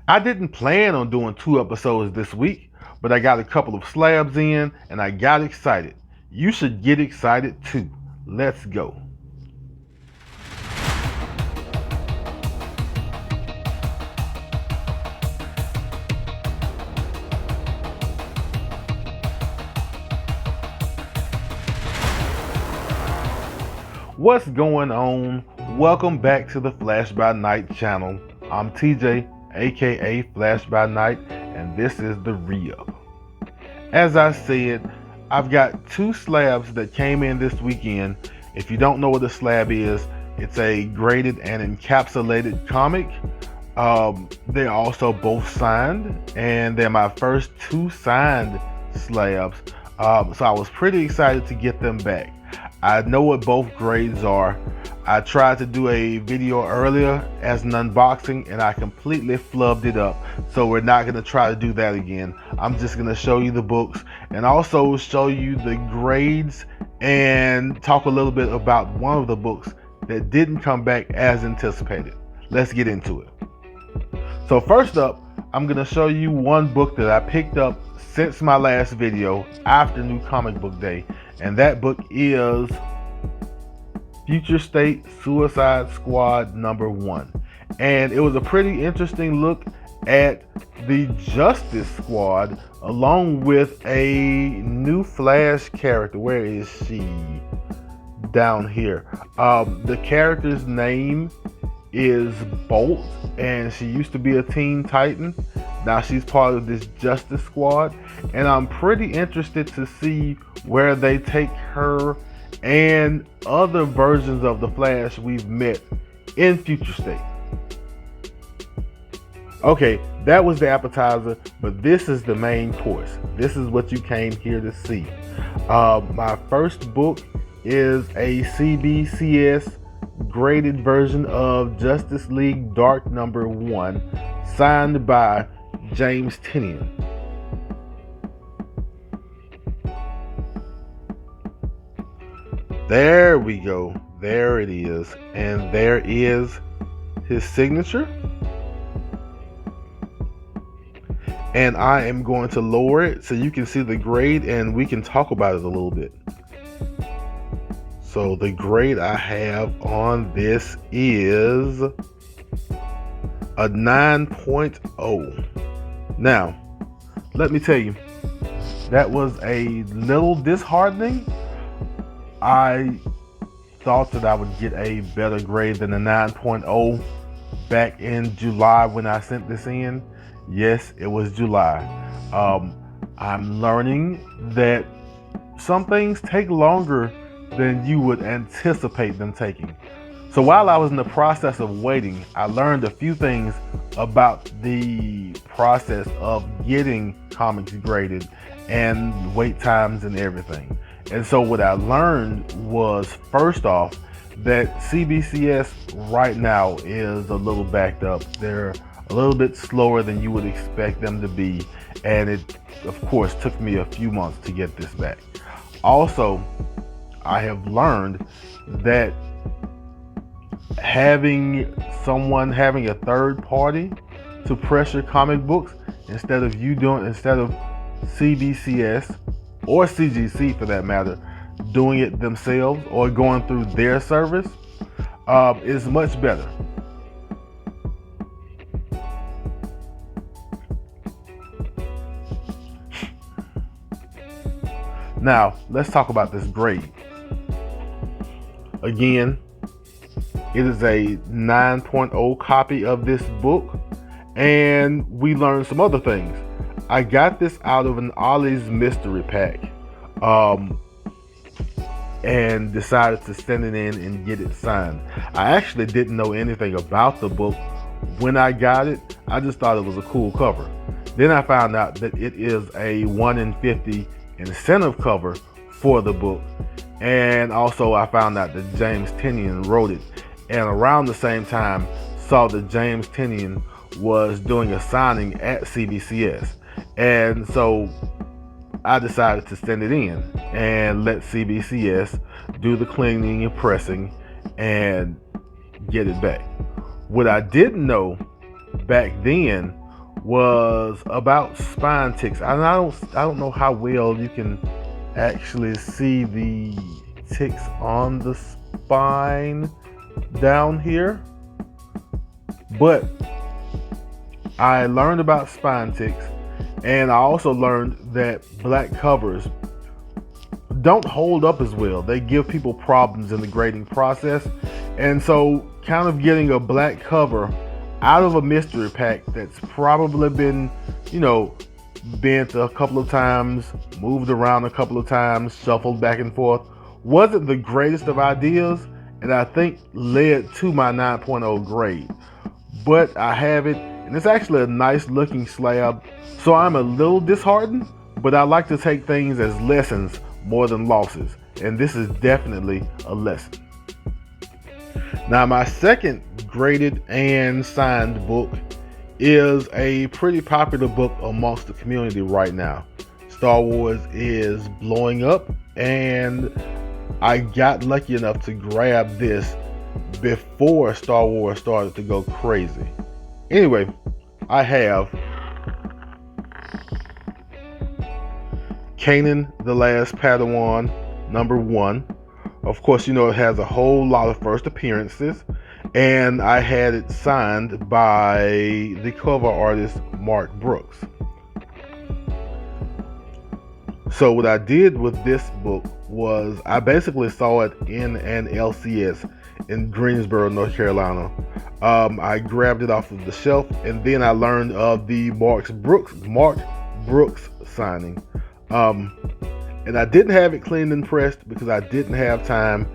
I didn't plan on doing 2 episodes this week, but I got a couple of slabs in and I got excited. You should get excited too. Let's go. What's going on? Welcome back to the Flash by Night channel. I'm TJ, aka Flash by Night, and this is the re-up. As I said, I've got 2 slabs that came in this weekend. If you don't know what a slab is, it's a graded and encapsulated comic. They're also both signed, and they're my first 2 signed slabs. So I was pretty excited to get them back. I know what both grades are. I tried to do a video earlier as an unboxing and I completely flubbed it up. So we're not going to try to do that again. I'm just going to show you the books and also show you the grades and talk a little bit about one of the books that didn't come back as anticipated. Let's get into it. So first up, I'm going to show you one book that I picked up since my last video after New Comic Book Day. And that book is Future State Suicide Squad #1. And it was a pretty interesting look at the Justice Squad along with a new Flash character. Where is she? Down here. The character's name is Bolt, and she used to be a Teen Titan. Now she's part of this Justice Squad, and I'm pretty interested to see where they take her and other versions of the Flash we've met in Future State. Okay, that was the appetizer, but this is the main course. This is what you came here to see. My first book is a CBCS graded version of Justice League Dark #1, signed by James Tynion. There we go. There it is. And there is his signature. And I am going to lower it so you can see the grade and we can talk about it a little bit. So the grade I have on this is a 9.0. Now, let me tell you, that was a little disheartening. I thought that I would get a better grade than a 9.0 back in July when I sent this in. Yes, it was July. I'm learning that some things take longer than you would anticipate them taking. So while I was in the process of waiting, I learned a few things about the process of getting comics graded and wait times and everything. And so what I learned was, first off, that CBCS right now is a little backed up. They're a little bit slower than you would expect them to be. And it, of course, took me a few months to get this back. Also, I have learned that having a third party to pressure comic books instead of CBCS or CGC for that matter doing it themselves or going through their service is much better. Now let's talk about this grade. Again, it is a 9.0 copy of this book, and we learned some other things. I got this out of an Ollie's mystery pack, and decided to send it in and get it signed. I actually didn't know anything about the book when I got it. I just thought it was a cool cover. Then I found out that it is a 1 in 50 incentive cover for the book, and also I found out that James Tynion wrote it. And around the same time, saw that James Tynion was doing a signing at CBCS. And so I decided to send it in and let CBCS do the cleaning and pressing and get it back. What I didn't know back then was about spine ticks. And I don't know how well you can actually see the ticks on the spine down here, but I learned about spine ticks, and I also learned that black covers don't hold up as well. They give people problems in the grading process. And so kind of getting a black cover out of a mystery pack that's probably been, bent a couple of times, moved around a couple of times, shuffled back and forth, wasn't the greatest of ideas, and I think led to my 9.0 grade. But I have it, and it's actually a nice looking slab, so I'm a little disheartened, but I like to take things as lessons more than losses, and this is definitely a lesson. Now, my second graded and signed book is a pretty popular book amongst the community right now. Star Wars is blowing up, and I got lucky enough to grab this before Star Wars started to go crazy. Anyway, I have Kanan, the Last Padawan, #1. Of course, it has a whole lot of first appearances, and I had it signed by the cover artist Mark Brooks. So what I did with this book was I basically saw it in an LCS in Greensboro, North Carolina. I grabbed it off of the shelf, and then I learned of the Mark Brooks signing. And I didn't have it cleaned and pressed because I didn't have time,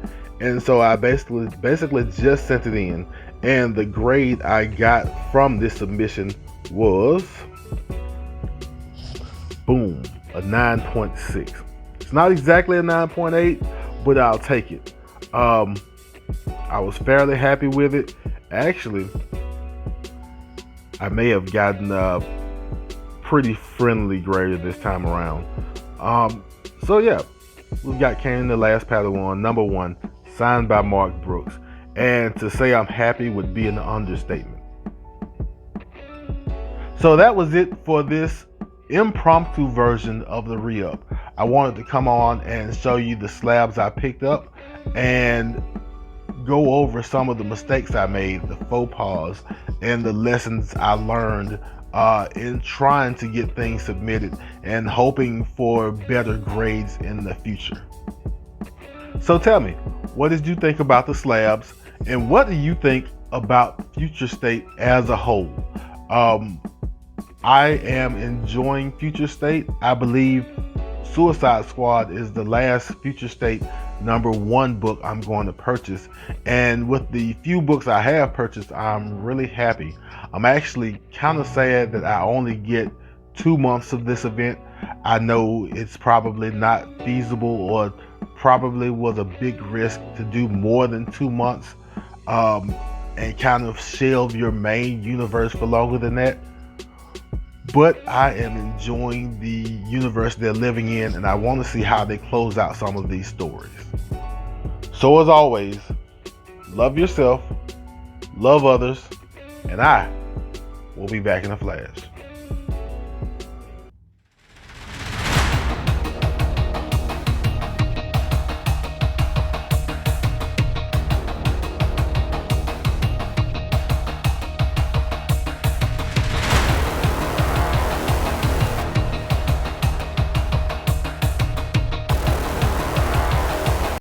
and so I basically just sent it in. And the grade I got from this submission was, boom, a 9.6. It's not exactly a 9.8, but I'll take it. I was fairly happy with it. Actually, I may have gotten a pretty friendly grade this time around. So yeah, we've got Kanan, the Last Padawan, #1, signed by Mark Brooks. And to say I'm happy would be an understatement. So that was it for this impromptu version of the re-up. I wanted to come on and show you the slabs I picked up and go over some of the mistakes I made, the faux pas, and the lessons I learned in trying to get things submitted and hoping for better grades in the future. So tell me, what did you think about the slabs, and what do you think about Future State as a whole? I am enjoying Future State. I believe Suicide Squad is the last Future State #1 book I'm going to purchase, and with the few books I have purchased, I'm really happy. I'm actually kind of sad that I only get 2 months of this event. I know it's probably not feasible, or probably was a big risk to do more than 2 months and kind of shelve your main universe for longer than that. But I am enjoying the universe they're living in, and I want to see how they close out some of these stories. So as always, love yourself, love others, and I will be back in a flash.